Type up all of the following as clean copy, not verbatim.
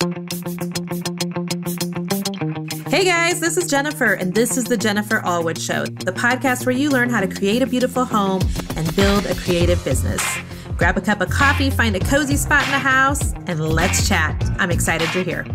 Hey guys, this is Jennifer, and this is the Jennifer Allwood Show, the podcast where you learn how to create a beautiful home and build a creative business. Grab a cup of coffee, find a cozy spot in the house, and let's chat. I'm excited you're here.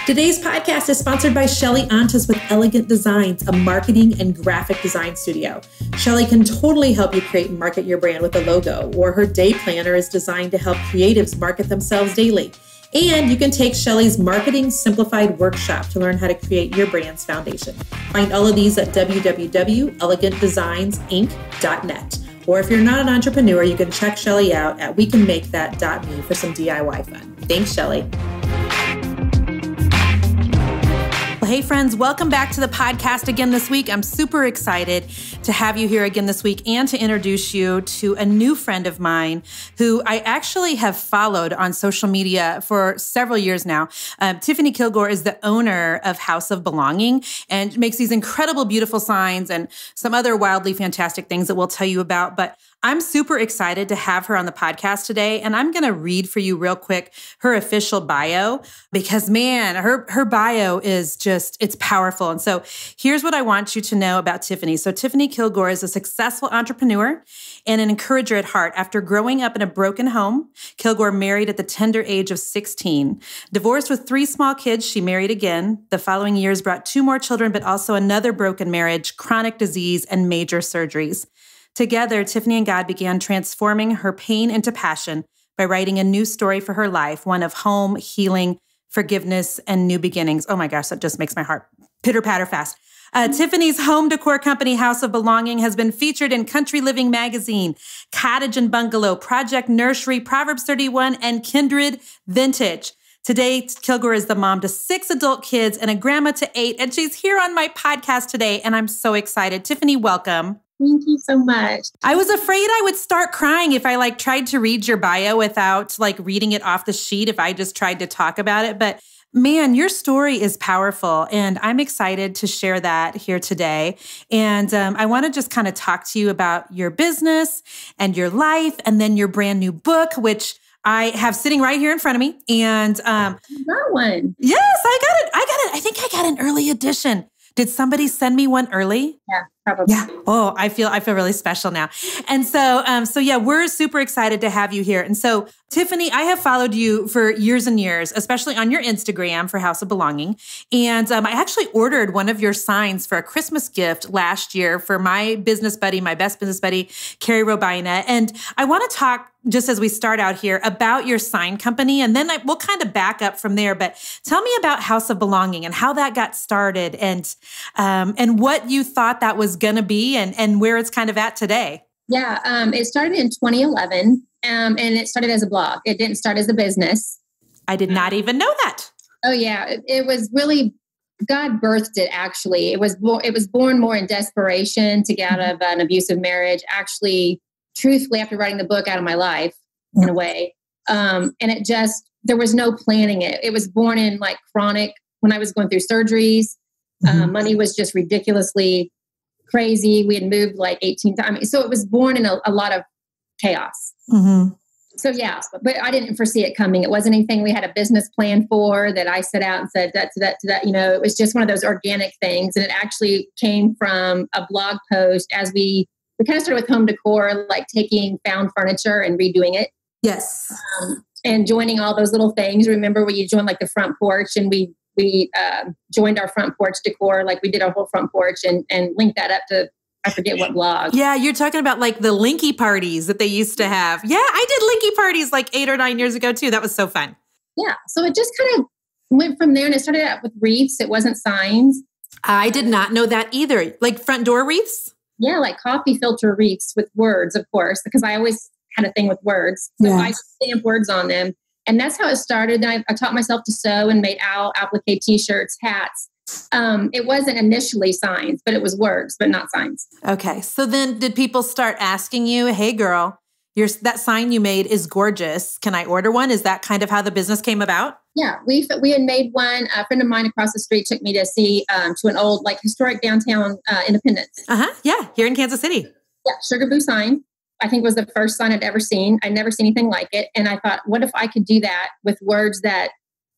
Today's podcast is sponsored by Shelly Antas with Elegant Designs, a marketing and graphic design studio. Shelly can totally help you create and market your brand with a logo, or her day planner is designed to help creatives market themselves daily. And you can take Shelly's Marketing Simplified workshop to learn how to create your brand's foundation. Find all of these at www.elegantdesignsinc.net. Or if you're not an entrepreneur, you can check Shelly out at wecanmakethat.me for some DIY fun. Thanks, Shelly. Hey friends, welcome back to the podcast again this week. I'm super excited to have you here again this week and to introduce you to a new friend of mine who I actually have followed on social media for several years now. Tiffany Kilgore is the owner of House of Belonging and makes these incredible, beautiful signs and some other wildly fantastic things that we'll tell you about. But I'm super excited to have her on the podcast today, and I'm going to read for you real quick her official bio because, man, her bio is just, it's powerful. And so here's what I want you to know about Tiffany. So Tiffany Kilgore is a successful entrepreneur and an encourager at heart. After growing up in a broken home, Kilgore married at the tender age of 16. Divorced with 3 small kids, she married again. The following years brought 2 more children, but also another broken marriage, chronic disease, and major surgeries. Together, Tiffany and God began transforming her pain into passion by writing a new story for her life, one of home, healing, forgiveness, and new beginnings. Oh my gosh, that just makes my heart pitter-patter fast. Tiffany's home decor company, House of Belonging, has been featured in Country Living Magazine, Cottage and Bungalow, Project Nursery, Proverbs 31, and Kindred Vintage. Today, Kilgore is the mom to 6 adult kids and a grandma to 8, and she's here on my podcast today, and I'm so excited. Tiffany, welcome. Thank you so much. I was afraid I would start crying if I tried to read your bio without reading it off the sheet, if I just tried to talk about it. But man, your story is powerful, and I'm excited to share that here today. And I want to just kind of talk to you about your business and your life, and then your brand new book, which I have sitting right here in front of me. And that one. Yes, I got it. I think I got an early edition. Did somebody send me one early? Yeah, probably. Yeah. Oh, I feel really special now. And so yeah, we're super excited to have you here. And so Tiffany, I have followed you for years and years, especially on your Instagram for House of Belonging. And I actually ordered one of your signs for a Christmas gift last year for my business buddy, my best business buddy, Carrie Robina. And I want to talk, just as we start out here, about your sign company. And then we'll kind of back up from there. But tell me about House of Belonging and how that got started and what you thought that was going to be and where it's kind of at today. Yeah, it started in 2011 and it started as a blog. It didn't start as a business. I did not even know that. Oh, yeah. It was really, God birthed it, actually. It was born more in desperation to get out of an abusive marriage, actually, truthfully, after writing the book, out of my life, in a way. And it just, there was no planning it. It was born in chronic, when I was going through surgeries. Money was just ridiculously crazy. We had moved 18 times. So it was born in a lot of chaos. So yeah, but I didn't foresee it coming. It wasn't anything we had a business plan for that I set out and said that to that. It was just one of those organic things. And it actually came from a blog post as we kind of started with home decor, taking found furniture and redoing it. Yes. And joining all those little things. Remember when you joined the front porch and we joined our front porch decor, we did our whole front porch and linked that up to, I forget what blog. Yeah, you're talking about the Linky parties that they used to have. Yeah, I did Linky parties 8 or 9 years ago too. That was so fun. Yeah, so it just kind of went from there, and it started out with wreaths. It wasn't signs. I did not know that either. Front door wreaths? Yeah, coffee filter wreaths with words, of course, because I always had a thing with words. So I stamp words on them. And that's how it started. Then I taught myself to sew and made applique t-shirts, hats. It wasn't initially signs, but it was words, but not signs. Okay. So then did people start asking you, hey girl, that sign you made is gorgeous. Can I order one? Is that kind of how the business came about? Yeah, we had made one. A friend of mine across the street took me to see to an old historic downtown Independence. Yeah, here in Kansas City. Yeah, Sugar Boo sign. I think was the first sign I'd ever seen. I'd never seen anything like it. And I thought, what if I could do that with words that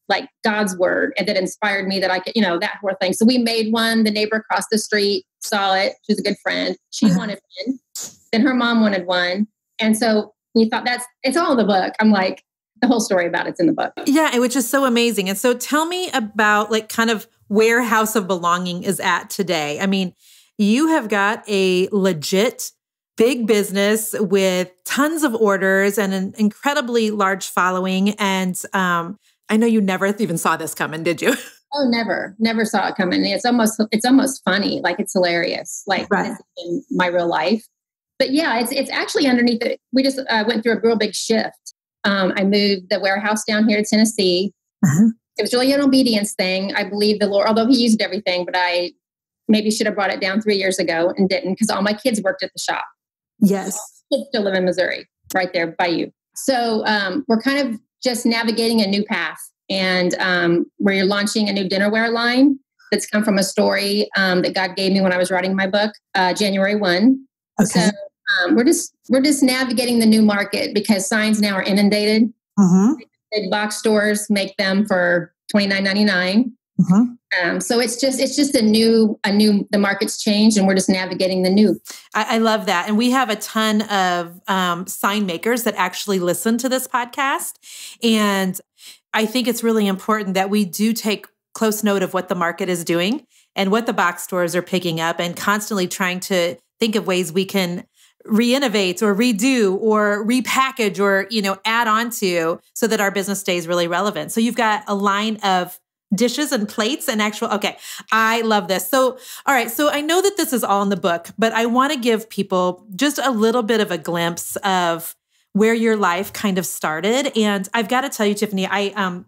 like God's word and that inspired me that I could, that whole thing. So we made one. The neighbor across the street saw it. She's a good friend. She wanted one. Then her mom wanted one. And so we thought it's all in the book. I'm like, the whole story about it's in the book. Yeah, which is so amazing. And so tell me about like kind of where House of Belonging is at today. I mean, you have got a legit big business with tons of orders and an incredibly large following. And I know you never even saw this coming, did you? Oh, never saw it coming. It's almost funny. Like it's hilarious. Like right. This is in my real life. But yeah, it's actually underneath it. We just went through a real big shift. I moved the warehouse down here to Tennessee. Uh-huh. It was really an obedience thing. I believe the Lord, although he used everything, but I maybe should have brought it down 3 years ago and didn't because all my kids worked at the shop. Yes. So kids still live in Missouri, right there by you. So we're kind of just navigating a new path. And we're launching a new dinnerware line that's come from a story that God gave me when I was writing my book, January 1. Okay. So we're just navigating the new market because signs now are inundated. Uh-huh. Big box stores make them for $29.99. Uh-huh. So it's just the market's changed and we're just navigating the new. I love that. And we have a ton of sign makers that actually listen to this podcast. And I think it's really important that we do take close note of what the market is doing and what the box stores are picking up and constantly trying to think of ways we can re-innovate or redo or repackage or, add on to so that our business stays really relevant. So you've got a line of dishes and plates and okay, I love this. So, all right. So I know that this is all in the book, but I want to give people just a little bit of a glimpse of where your life kind of started. And I've got to tell you, Tiffany,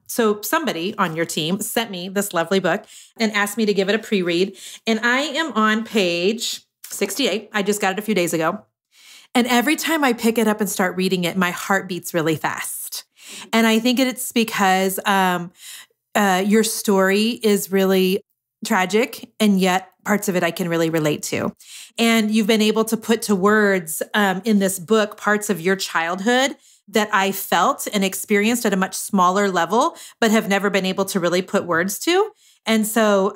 so somebody on your team sent me this lovely book and asked me to give it a pre-read. And I am on page 68. I just got it a few days ago. And every time I pick it up and start reading it, my heart beats really fast. And I think it's because your story is really tragic, and yet parts of it I can really relate to. And you've been able to put to words in this book parts of your childhood that I felt and experienced at a much smaller level, but have never been able to really put words to. And so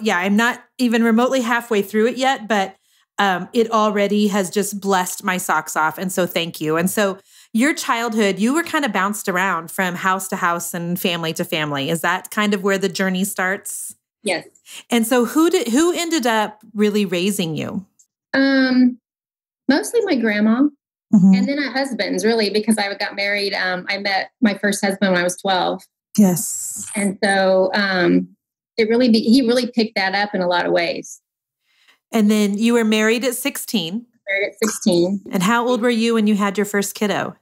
yeah, I'm not even remotely halfway through it yet, but it already has just blessed my socks off. And so thank you. And so your childhood, you were kind of bounced around from house to house and family to family. Is that kind of where the journey starts? Yes. And so who ended up really raising you? Mostly my grandma. Mm-hmm. And then my husband's really, because I got married. I met my first husband when I was 12. Yes. And so he really picked that up in a lot of ways. And then you were married at 16. Married at 16. And how old were you when you had your first kiddo?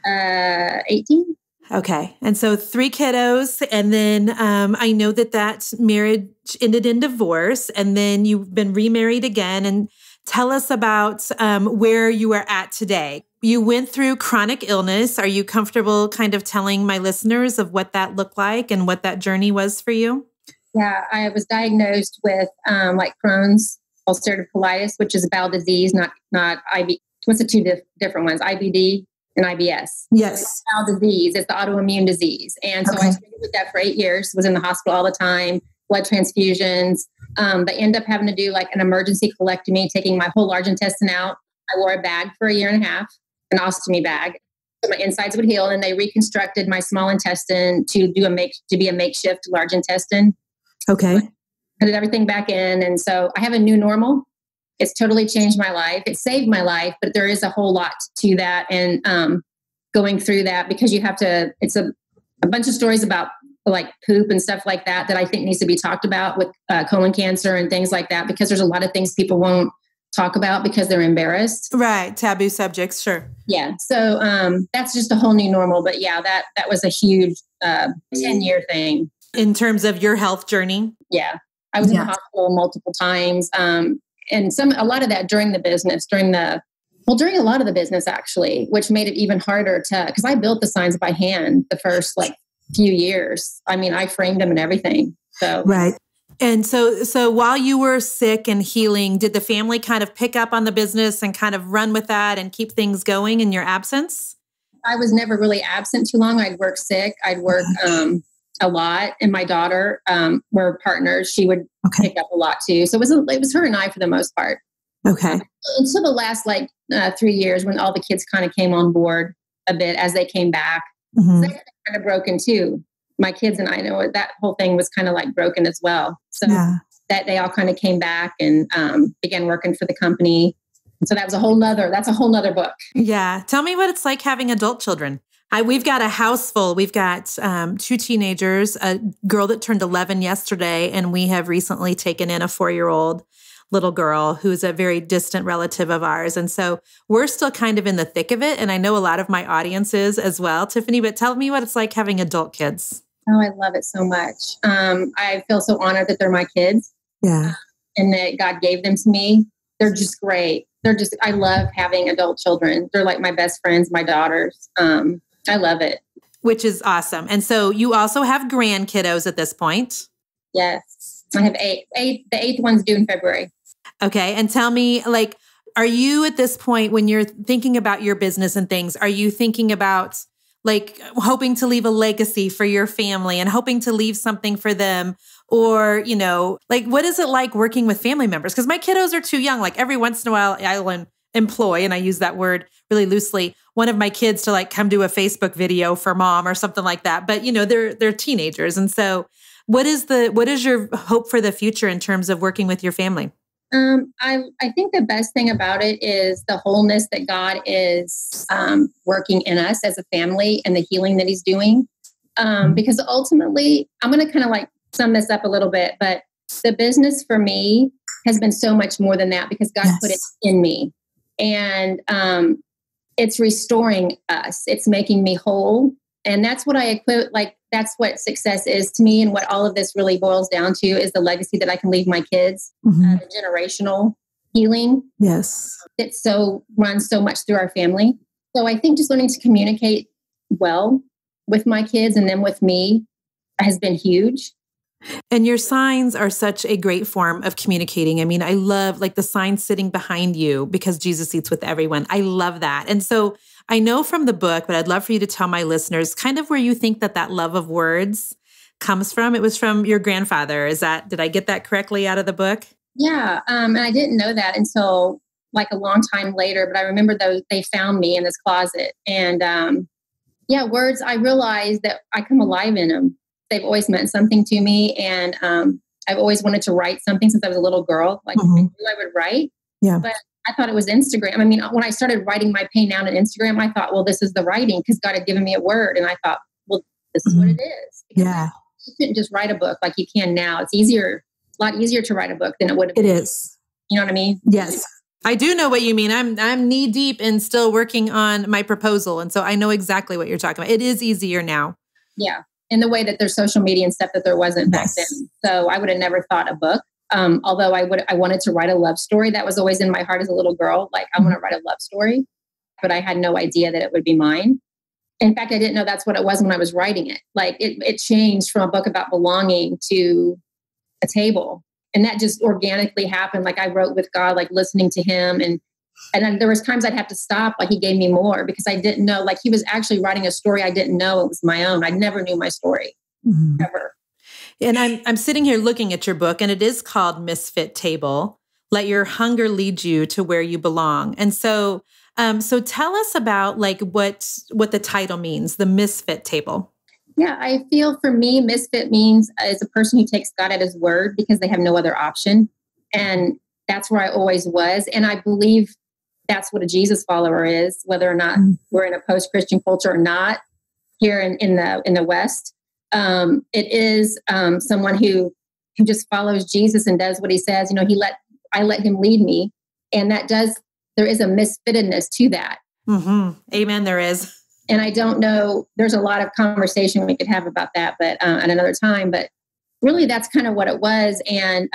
18. Okay. And so 3 kiddos. And then I know that marriage ended in divorce. And then you've been remarried again. And tell us about where you are at today. You went through chronic illness. Are you comfortable kind of telling my listeners of what that looked like and what that journey was for you? Yeah, I was diagnosed with Crohn's ulcerative colitis, which is a bowel disease, not IB. What's the two different ones? IBD and IBS. Yes. It's bowel disease. It's the autoimmune disease. And so I struggled with that for 8 years, was in the hospital all the time, blood transfusions. They end up having to do like an emergency colectomy, taking my whole large intestine out. I wore a bag for 1.5 years, an ostomy bag. So my insides would heal. And then they reconstructed my small intestine to be a makeshift large intestine. Okay. Put everything back in. And so I have a new normal. It's totally changed my life. It saved my life, but there is a whole lot to that. And going through that, because you have to, it's a bunch of stories about like poop and stuff like that I think needs to be talked about with colon cancer and things like that, because there's a lot of things people won't talk about because they're embarrassed. Right. Taboo subjects. Sure. Yeah. So that's just a whole new normal. But yeah, that was a huge 10-year thing. In terms of your health journey? Yeah. I was in the hospital multiple times. And a lot of that during the business, during a lot of the business actually, which made it even harder because I built the signs by hand the first few years. I mean, I framed them and everything. So right. And so while you were sick and healing, did the family kind of pick up on the business and kind of run with that and keep things going in your absence? I was never really absent too long. I'd work sick. I'd work a lot. And my daughter, were partners. She would pick up a lot too. So it was her and I for the most part. Okay. Until the last 3 years when all the kids kind of came on board a bit as they came back. Mm-hmm. So they kind of broken too. My kids and I know that whole thing was kind of like broken as well. So that they all kind of came back and began working for the company. And so that's a whole nother book. Yeah. Tell me what it's like having adult children. We've got a house full. We've got 2 teenagers, a girl that turned 11 yesterday, and we have recently taken in a 4-year-old little girl who's a very distant relative of ours. And so we're still kind of in the thick of it. And I know a lot of my audience is as well, Tiffany, but tell me what it's like having adult kids. Oh, I love it so much. I feel so honored that they're my kids. Yeah. And that God gave them to me. They're just great. I love having adult children. They're like my best friends, my daughters. I love it. Which is awesome. And so you also have grandkiddos at this point. Yes. I have 8. The 8th one's due in February. Okay. And tell me, are you at this point when you're thinking about your business and things, are you thinking about hoping to leave a legacy for your family and hoping to leave something for them? Or, what is it like working with family members? Because my kiddos are too young. Every once in a while, I'll employ, and I use that word really loosely, one of my kids to come do a Facebook video for mom or something like that. But, they're teenagers. And so what is your hope for the future in terms of working with your family? I think the best thing about it is the wholeness that God is working in us as a family and the healing that he's doing. Because ultimately, I'm going to kind of sum this up a little bit, but the business for me has been so much more than that because God put it in me. And it's restoring us. It's making me whole. And that's what I equate, that's what success is to me. And what all of this really boils down to is the legacy that I can leave my kids, the generational healing. Yes. It runs so much through our family. So I think just learning to communicate well with my kids and them with me has been huge. And your signs are such a great form of communicating. I mean, I love the sign sitting behind you because Jesus eats with everyone. I love that. And so I know from the book, but I'd love for you to tell my listeners kind of where you think that love of words comes from. It was from your grandfather. Did I get that correctly out of the book? Yeah. And I didn't know that until a long time later, but I remember they found me in this closet and words, I realized that I come alive in them. They've always meant something to me. And I've always wanted to write something since I was a little girl. I knew I would write. Yeah. But I thought it was Instagram. I mean, when I started writing my pain down on Instagram, I thought, well, this is the writing because God had given me a word. And I thought, well, this is what it is. Because you couldn't just write a book like you can now. It's a lot easier to write a book than it would have been. It is. You know what I mean? Yes. I do know what you mean. I'm knee deep in still working on my proposal. And so I know exactly what you're talking about. It is easier now. Yeah. In the way that there's social media and stuff that there wasn't back then. So I would have never thought a book. Although I wanted to write a love story. That was always in my heart as a little girl. I want to write a love story, but I had no idea that it would be mine. In fact, I didn't know that's what it was when I was writing it. It changed from a book about belonging to a table. And that just organically happened. I wrote with God, listening to him. And then there was times I'd have to stop, he gave me more because I didn't know, he was actually writing a story I didn't know it was my own. I never knew my story, ever. And I'm sitting here looking at your book, and it is called Misfit Table. Let your hunger lead you to where you belong. And so tell us about what the title means, the Misfit Table. Yeah, I feel for me, misfit means is a person who takes God at his word because they have no other option. And that's where I always was. And I believe that's what a Jesus follower is, whether or not we're in a post-Christian culture or not here in the West. It is someone who just follows Jesus and does what he says. I let him lead me. And there is a misfittedness to that. Mm-hmm. Amen. There is. And I don't know, there's a lot of conversation we could have about that, but at another time, but really that's kind of what it was. And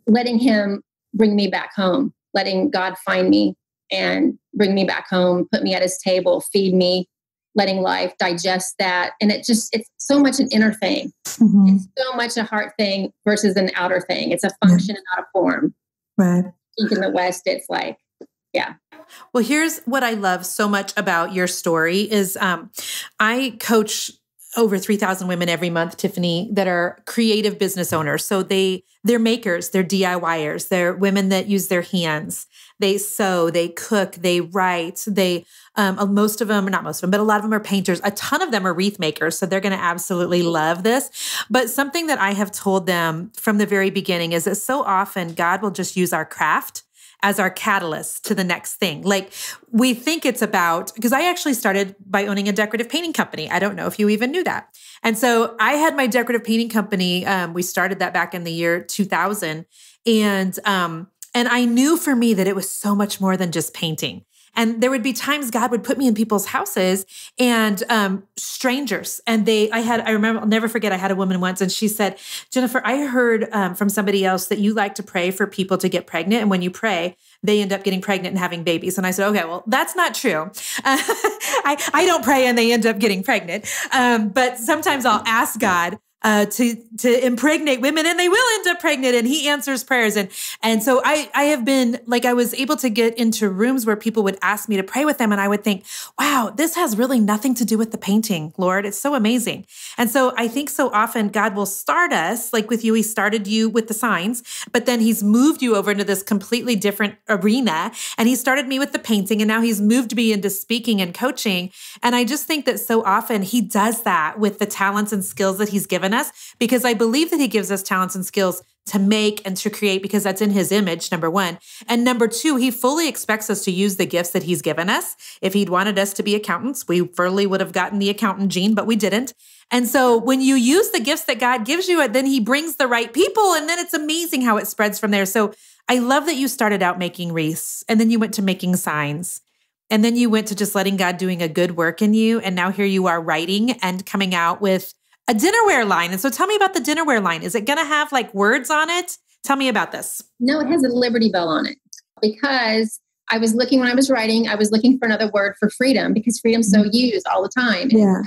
letting him bring me back home, letting God find me and bring me back home, put me at his table, feed me, letting life digest that. And it's so much an inner thing. Mm-hmm. It's so much a heart thing versus an outer thing. It's a function and not a form. Right. I think in the West, it's like, yeah. Well, here's what I love so much about your story is I coach over 3,000 women every month, Tiffany, that are creative business owners. So they're makers, they're DIYers, they're women that use their hands. They sew, they cook, they write, they, most of them, not most of them, but a lot of them are painters. A ton of them are wreath makers. So they're going to absolutely love this. But something that I have told them from the very beginning is that so often God will just use our craft as our catalyst to the next thing. Like we think it's about, because I actually started by owning a decorative painting company. I don't know if you even knew that. And so I had my decorative painting company. We started that back in the year 2000. And I knew for me that it was so much more than just painting. And there would be times God would put me in people's houses and strangers. And I remember, I'll never forget, I had a woman once and she said, Jennifer, I heard from somebody else that you like to pray for people to get pregnant. And when you pray, they end up getting pregnant and having babies. And I said, okay, well, that's not true. I don't pray and they end up getting pregnant. But sometimes I'll ask God to impregnate women and they will end up pregnant and he answers prayers. And so I have been like, I was able to get into rooms where people would ask me to pray with them. And I would think, wow, this has really nothing to do with the painting, Lord. It's so amazing. And so I think so often God will start us, like with you, he started you with the signs, but then he's moved you over into this completely different arena. And he started me with the painting and now he's moved me into speaking and coaching. And I just think that so often he does that with the talents and skills that he's given us, because I believe that he gives us talents and skills to make and to create because that's in his image, number one. And number two, he fully expects us to use the gifts that he's given us. If he'd wanted us to be accountants, we fully would have gotten the accountant gene, but we didn't. And so when you use the gifts that God gives you, then he brings the right people and then it's amazing how it spreads from there. So I love that you started out making wreaths and then you went to making signs. And then you went to just letting God doing a good work in you. And now here you are writing and coming out with a dinnerware line. And so tell me about the dinnerware line. Is it going to have like words on it? Tell me about this. No, it has a Liberty Bell on it because I was looking when I was writing, I was looking for another word for freedom because freedom's so used all the time. Yeah.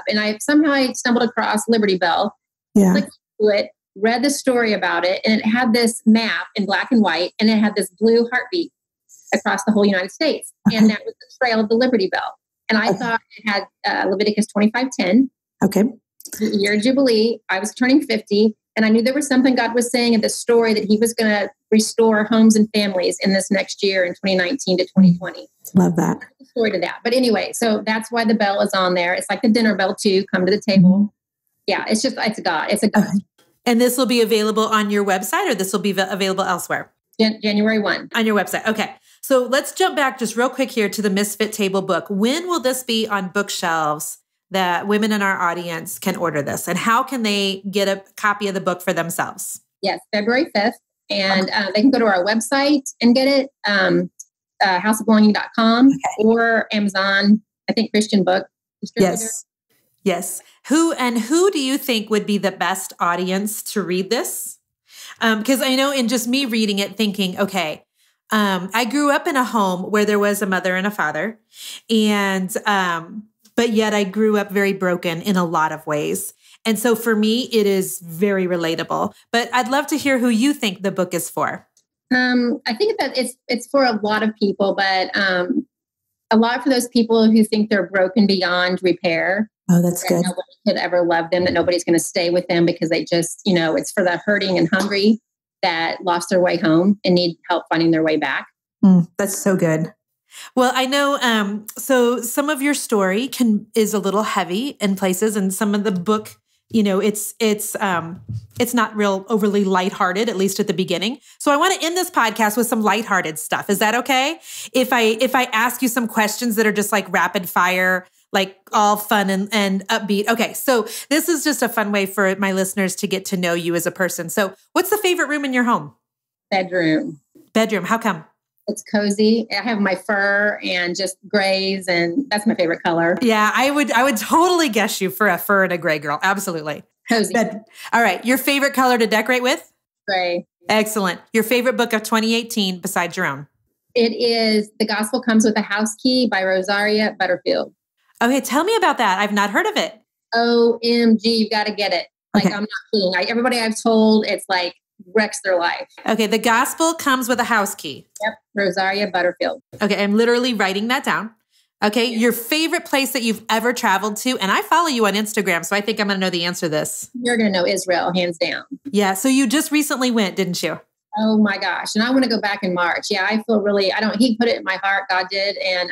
And I stumbled across Liberty Bell, clicked through it, read the story about it, and it had this map in black and white, and it had this blue heartbeat across the whole United States. Okay. And that was the trail of the Liberty Bell. And I thought it had Leviticus 25:10. Okay. The year of Jubilee, I was turning 50, and I knew there was something God was saying in this story that he was going to restore homes and families in this next year in 2019 to 2020. Love that. There's a story to that. But anyway, so that's why the bell is on there. It's like the dinner bell too. Come to the table. Yeah, it's God. It's a God. Okay. And this will be available on your website or this will be available elsewhere? January 1. On your website. Okay. So let's jump back just real quick here to the Misfit Table book. When will this be on bookshelves that women in our audience can order this? And how can they get a copy of the book for themselves? Yes, February 5th. And they can go to our website and get it, houseofbelonging.com or Amazon, I think Christian book distributor. Yes. Who do you think would be the best audience to read this? Because I know in just me reading it, thinking, okay, I grew up in a home where there was a mother and a father, and but yet I grew up very broken in a lot of ways. And so for me, it is very relatable. But I'd love to hear who you think the book is for. I think that it's for a lot of people, but a lot for those people who think they're broken beyond repair. Oh, that's good. Nobody could ever love them, that nobody's going to stay with them because they just, it's for the hurting and hungry that lost their way home and need help finding their way back. That's so good. Well, I know, so some of your story is a little heavy in places, and some of the book, it's not real overly lighthearted, at least at the beginning. So I want to end this podcast with some lighthearted stuff. Is that okay? If I ask you some questions that are just like rapid fire, like all fun and upbeat. Okay. So this is just a fun way for my listeners to get to know you as a person. So what's the favorite room in your home? Bedroom. How come? It's cozy. I have my fur and just grays, and that's my favorite color. Yeah, I would totally guess you for a fur and a gray girl. Absolutely. Cozy. All right. Your favorite color to decorate with? Gray. Excellent. Your favorite book of 2018 besides your own? It is The Gospel Comes with a House Key by Rosaria Butterfield. Okay, tell me about that. I've not heard of it. OMG, you got to get it. Like, Okay. I'm not kidding. Everybody I've told, it's like wrecks their life. Okay, the gospel comes with a house key. Yep, Rosaria Butterfield. Okay, I'm literally writing that down. Okay, your favorite place that you've ever traveled to, and I follow you on Instagram, so I think I'm going to know the answer to this. You're going to know Israel, hands down. Yeah, so you just recently went, didn't you? Oh my gosh. And I want to go back in March. Yeah, I feel really, he put it in my heart, God did. And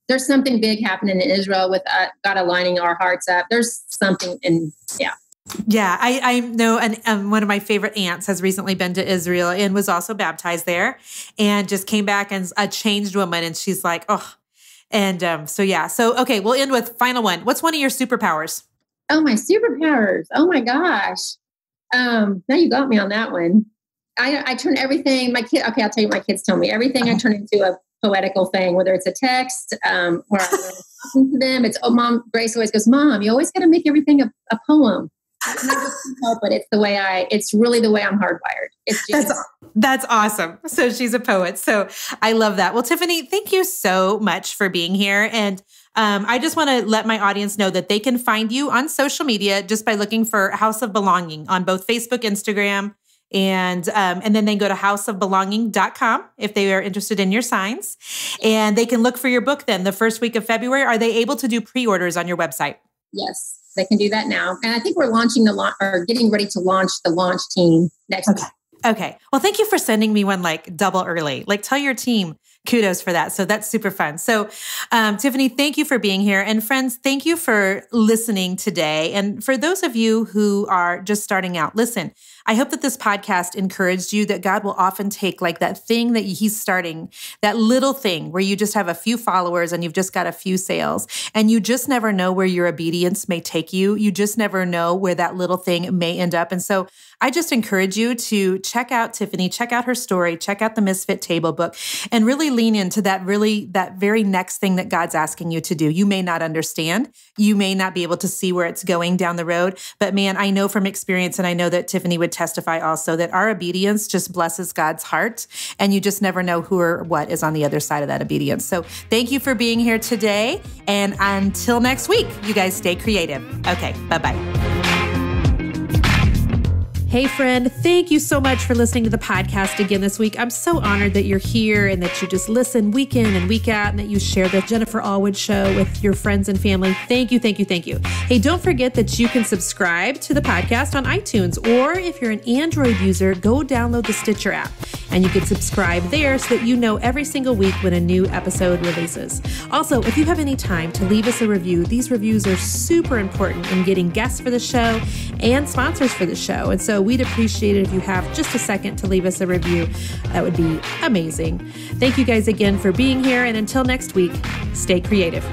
there's something big happening in Israel with God aligning our hearts up. There's something Yeah, I know, and one of my favorite aunts has recently been to Israel and was also baptized there and just came back as a changed woman. And she's like, oh, and so yeah. So, okay, we'll end with final one. What's one of your superpowers? Oh, my superpowers. Oh my gosh. Now you got me on that one. I turn everything, I'll tell you, my kids tell me everything I turn into a poetical thing, whether it's a text, or I'm talking to them. It's, Mom, Grace always goes, Mom, you always got to make everything a poem. And I just can't help it. It's really the way I'm hardwired. It's just, that's awesome. So she's a poet. So I love that. Well, Tiffany, thank you so much for being here. And I just want to let my audience know that they can find you on social media just by looking for House of Belonging on both Facebook, Instagram, and then they go to houseofbelonging.com if they are interested in your signs. And they can look for your book then the first week of February. Are they able to do pre-orders on your website? Yes, they can do that now. And I think we're getting ready to launch the launch team next week. Okay. Well, thank you for sending me one like double early. Like tell your team kudos for that. So that's super fun. So Tiffany, thank you for being here. And friends, thank you for listening today. And for those of you who are just starting out, listen, I hope that this podcast encouraged you that God will often take like that thing that he's starting, that little thing where you just have a few followers and you've just got a few sales and you just never know where your obedience may take you. You just never know where that little thing may end up. And so I just encourage you to check out Tiffany, check out her story, check out the Misfit Table book, and really lean into that very next thing that God's asking you to do. You may not understand. You may not be able to see where it's going down the road, but man, I know from experience, and I know that Tiffany would testify also, that our obedience just blesses God's heart, and you just never know who or what is on the other side of that obedience. So thank you for being here today, and until next week, you guys stay creative. Okay, bye-bye. Hey friend, thank you so much for listening to the podcast again this week. I'm so honored that you're here and that you just listen week in and week out and that you share the Jennifer Allwood Show with your friends and family. Thank you, thank you, thank you. Hey, don't forget that you can subscribe to the podcast on iTunes, or if you're an Android user, go download the Stitcher app and you can subscribe there so that you know every single week when a new episode releases. Also, if you have any time to leave us a review, these reviews are super important in getting guests for the show and sponsors for the show. And so we'd appreciate it if you have just a second to leave us a review. That would be amazing. Thank you guys again for being here. And until next week, stay creative.